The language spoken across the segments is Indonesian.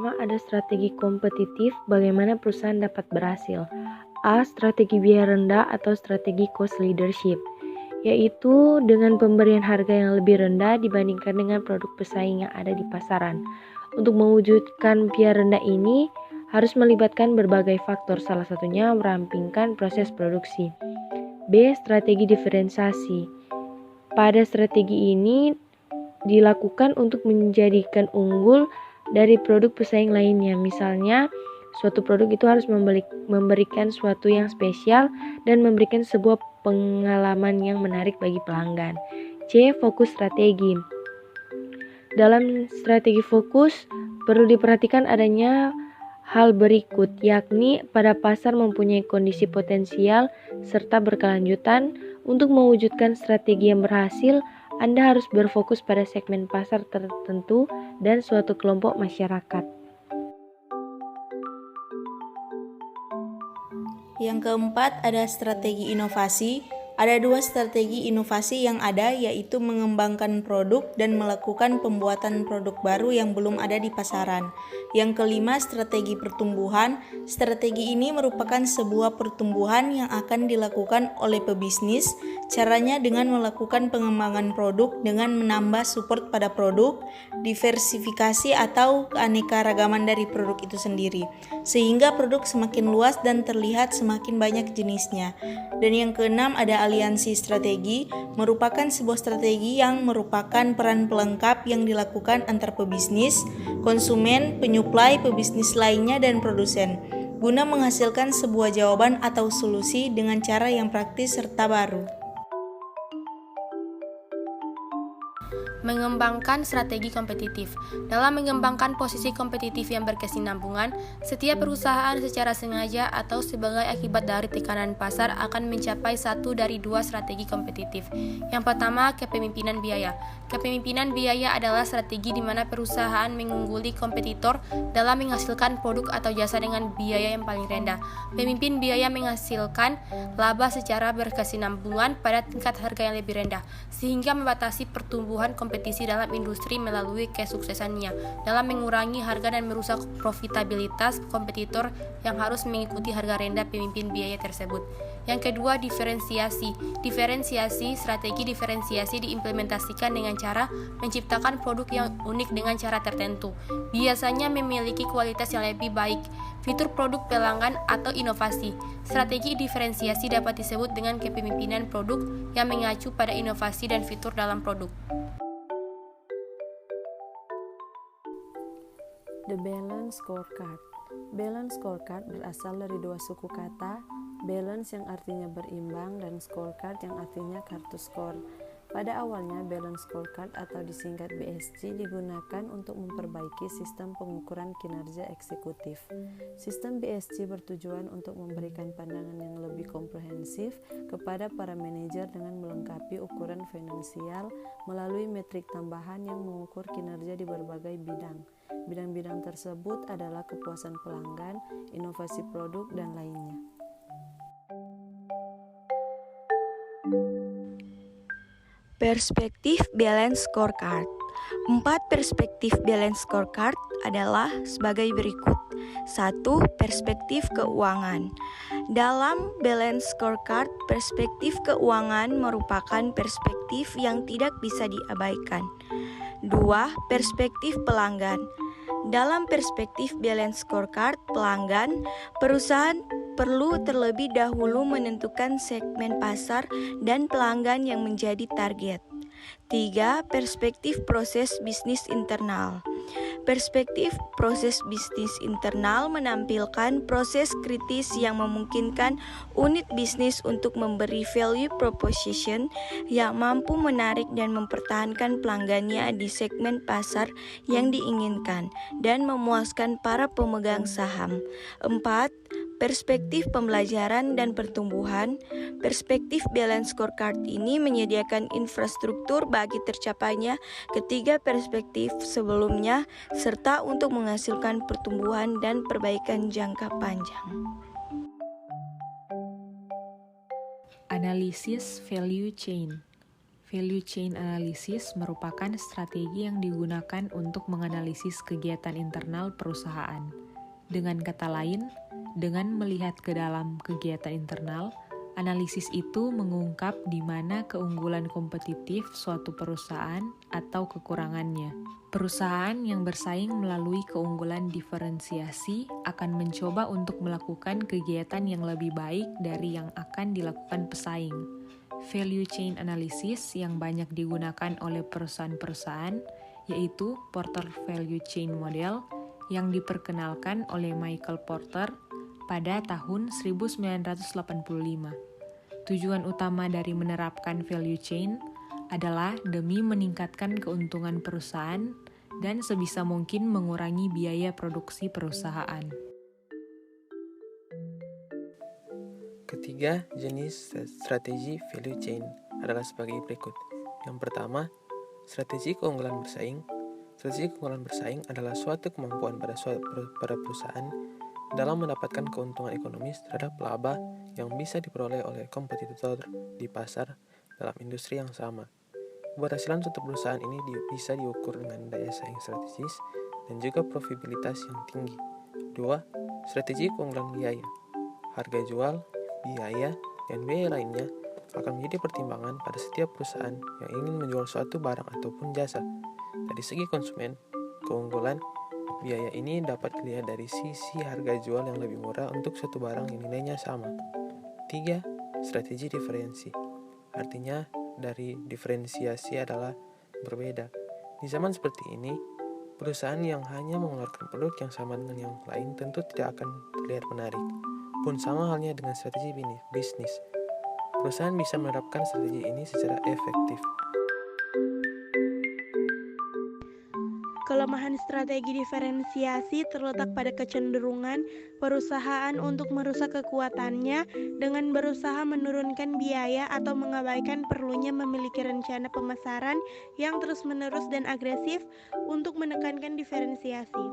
pertama ada strategi kompetitif bagaimana perusahaan dapat berhasil. A. Strategi biaya rendah atau strategi cost leadership, yaitu dengan pemberian harga yang lebih rendah dibandingkan dengan produk pesaing yang ada di pasaran. Untuk mewujudkan biaya rendah ini harus melibatkan berbagai faktor, salah satunya merampingkan proses produksi. B. Strategi diferensiasi. Pada strategi ini dilakukan untuk menjadikan unggul dari produk pesaing lainnya. Misalnya, suatu produk itu harus memberikan sesuatu yang spesial dan memberikan sebuah pengalaman yang menarik bagi pelanggan. C. Fokus strategi. Dalam strategi fokus, perlu diperhatikan adanya hal berikut, yakni pada pasar mempunyai kondisi potensial serta berkelanjutan. Untuk mewujudkan strategi yang berhasil, Anda harus berfokus pada segmen pasar tertentu dan suatu kelompok masyarakat. Yang keempat ada strategi inovasi. Ada dua strategi inovasi yang ada, yaitu mengembangkan produk dan melakukan pembuatan produk baru yang belum ada di pasaran. Yang kelima, strategi pertumbuhan. Strategi ini merupakan sebuah pertumbuhan yang akan dilakukan oleh pebisnis. Caranya dengan melakukan pengembangan produk dengan menambah support pada produk, diversifikasi atau keanekaragaman dari produk itu sendiri, sehingga produk semakin luas dan terlihat semakin banyak jenisnya. Dan yang keenam ada aliansi strategi, merupakan sebuah strategi yang merupakan peran pelengkap yang dilakukan antar pebisnis, konsumen, penyuplai, pebisnis lainnya, dan produsen, guna menghasilkan sebuah jawaban atau solusi dengan cara yang praktis serta baru. Mengembangkan strategi kompetitif. Dalam mengembangkan posisi kompetitif yang berkesinambungan, setiap perusahaan secara sengaja atau sebagai akibat dari tekanan pasar akan mencapai satu dari dua strategi kompetitif. Yang pertama, kepemimpinan biaya. Kepemimpinan biaya adalah strategi di mana perusahaan mengungguli kompetitor dalam menghasilkan produk atau jasa dengan biaya yang paling rendah. Pemimpin biaya menghasilkan laba secara berkesinambungan pada tingkat harga yang lebih rendah, sehingga membatasi pertumbuhan kompetisi dalam industri melalui kesuksesannya dalam mengurangi harga dan merusak profitabilitas kompetitor yang harus mengikuti harga rendah pemimpin biaya tersebut. Yang kedua, diferensiasi. Strategi diferensiasi diimplementasikan dengan cara menciptakan produk yang unik dengan cara tertentu, biasanya memiliki kualitas yang lebih baik, fitur produk pelanggan atau inovasi. Strategi diferensiasi dapat disebut dengan kepemimpinan produk yang mengacu pada inovasi dan fitur dalam produk. The Balance Scorecard. Balance scorecard berasal dari dua suku kata, balance yang artinya berimbang dan scorecard yang artinya kartu skor. Pada awalnya, balance scorecard atau disingkat BSC digunakan untuk memperbaiki sistem pengukuran kinerja eksekutif. Sistem BSC bertujuan untuk memberikan pandangan yang lebih komprehensif kepada para manajer dengan melengkapi ukuran finansial melalui metrik tambahan yang mengukur kinerja di berbagai bidang. Bidang-bidang tersebut adalah kepuasan pelanggan, inovasi produk, dan lainnya. Perspektif Balance Scorecard. 4 perspektif Balance Scorecard adalah sebagai berikut. 1. Perspektif keuangan. Dalam Balance Scorecard, perspektif keuangan merupakan perspektif yang tidak bisa diabaikan. 2. Perspektif pelanggan. Dalam perspektif Balance Scorecard pelanggan, perusahaan perlu terlebih dahulu menentukan segmen pasar dan pelanggan yang menjadi target. 3. Perspektif proses bisnis internal. Perspektif proses bisnis internal menampilkan proses kritis yang memungkinkan unit bisnis untuk memberi value proposition yang mampu menarik dan mempertahankan pelanggannya di segmen pasar yang diinginkan dan memuaskan para pemegang saham. 4. Perspektif pembelajaran dan pertumbuhan. Perspektif Balance Scorecard ini menyediakan infrastruktur bagi tercapainya ketiga perspektif sebelumnya serta untuk menghasilkan pertumbuhan dan perbaikan jangka panjang. Analisis value chain. Value chain analysis merupakan strategi yang digunakan untuk menganalisis kegiatan internal perusahaan. Dengan kata lain, dengan melihat ke dalam kegiatan internal, analisis itu mengungkap di mana keunggulan kompetitif suatu perusahaan atau kekurangannya. Perusahaan yang bersaing melalui keunggulan diferensiasi akan mencoba untuk melakukan kegiatan yang lebih baik dari yang akan dilakukan pesaing. Value chain analysis yang banyak digunakan oleh perusahaan-perusahaan yaitu Porter Value Chain Model yang diperkenalkan oleh Michael Porter pada tahun 1985. Tujuan utama dari menerapkan value chain adalah demi meningkatkan keuntungan perusahaan dan sebisa mungkin mengurangi biaya produksi perusahaan. Ketiga jenis strategi value chain adalah sebagai berikut. Yang pertama, strategi keunggulan bersaing. Strategi keunggulan bersaing adalah suatu kemampuan pada perusahaan dalam mendapatkan keuntungan ekonomis terhadap laba yang bisa diperoleh oleh kompetitor di pasar dalam industri yang sama. Keberhasilan suatu perusahaan ini bisa diukur dengan daya saing strategis dan juga profitabilitas yang tinggi. 2. Strategi keunggulan biaya. Harga jual, biaya, dan biaya lainnya akan menjadi pertimbangan pada setiap perusahaan yang ingin menjual suatu barang ataupun jasa. Dari segi konsumen, keunggulan biaya ini dapat dilihat dari sisi harga jual yang lebih murah untuk suatu barang yang nilainya sama. 3. Strategi diferensi. Artinya, dari diferensiasi adalah berbeda. Di zaman seperti ini, perusahaan yang hanya mengeluarkan produk yang sama dengan yang lain tentu tidak akan terlihat menarik. Pun sama halnya dengan strategi bisnis. Perusahaan bisa menerapkan strategi ini secara efektif. Kelemahan strategi diferensiasi terletak pada kecenderungan perusahaan untuk merusak kekuatannya dengan berusaha menurunkan biaya atau mengabaikan perlunya memiliki rencana pemasaran yang terus-menerus dan agresif untuk menekankan diferensiasi.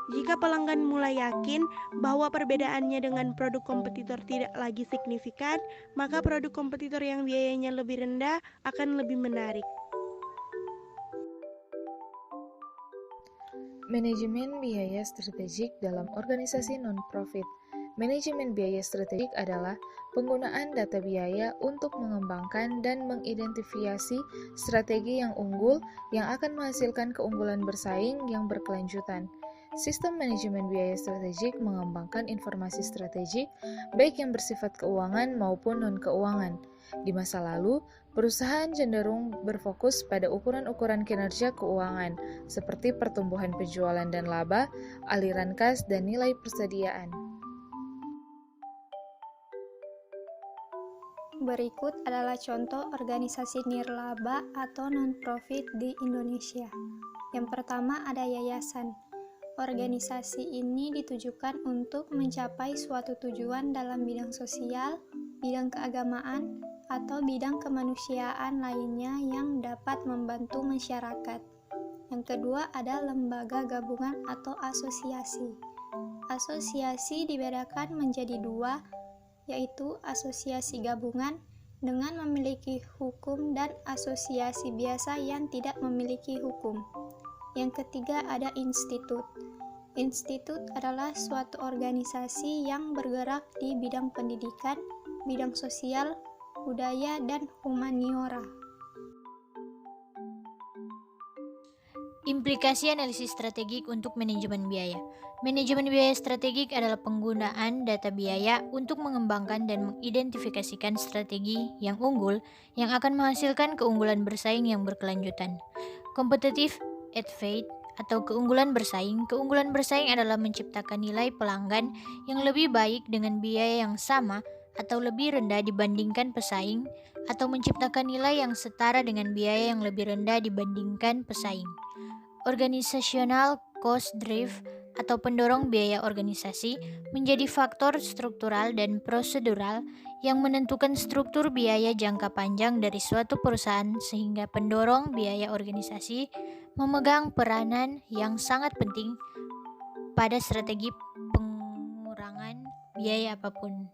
Jika pelanggan mulai yakin bahwa perbedaannya dengan produk kompetitor tidak lagi signifikan, maka produk kompetitor yang biayanya lebih rendah akan lebih menarik. Manajemen biaya strategik dalam organisasi non-profit. Manajemen biaya strategik adalah penggunaan data biaya untuk mengembangkan dan mengidentifikasi strategi yang unggul yang akan menghasilkan keunggulan bersaing yang berkelanjutan. Sistem manajemen biaya strategik mengembangkan informasi strategik, baik yang bersifat keuangan maupun non-keuangan. Di masa lalu, perusahaan cenderung berfokus pada ukuran-ukuran kinerja keuangan, seperti pertumbuhan penjualan dan laba, aliran kas, dan nilai persediaan. Berikut adalah contoh organisasi nirlaba atau non-profit di Indonesia. Yang pertama ada yayasan. Organisasi ini ditujukan untuk mencapai suatu tujuan dalam bidang sosial, bidang keagamaan, atau bidang kemanusiaan lainnya yang dapat membantu masyarakat. Yang kedua ada lembaga gabungan atau asosiasi. Asosiasi dibedakan menjadi dua, yaitu asosiasi gabungan dengan memiliki hukum dan asosiasi biasa yang tidak memiliki hukum. Yang ketiga ada institut. Institut adalah suatu organisasi yang bergerak di bidang pendidikan, bidang sosial, budaya, dan humaniora. Implikasi analisis strategik untuk manajemen biaya. Manajemen biaya strategik adalah penggunaan data biaya untuk mengembangkan dan mengidentifikasikan strategi yang unggul yang akan menghasilkan keunggulan bersaing yang berkelanjutan. Competitive advantage atau keunggulan bersaing. Keunggulan bersaing adalah menciptakan nilai pelanggan yang lebih baik dengan biaya yang sama atau lebih rendah dibandingkan pesaing, atau menciptakan nilai yang setara dengan biaya yang lebih rendah dibandingkan pesaing. Organizational cost drive atau pendorong biaya organisasi menjadi faktor struktural dan prosedural yang menentukan struktur biaya jangka panjang dari suatu perusahaan, sehingga pendorong biaya organisasi memegang peranan yang sangat penting pada strategi pengurangan biaya apapun.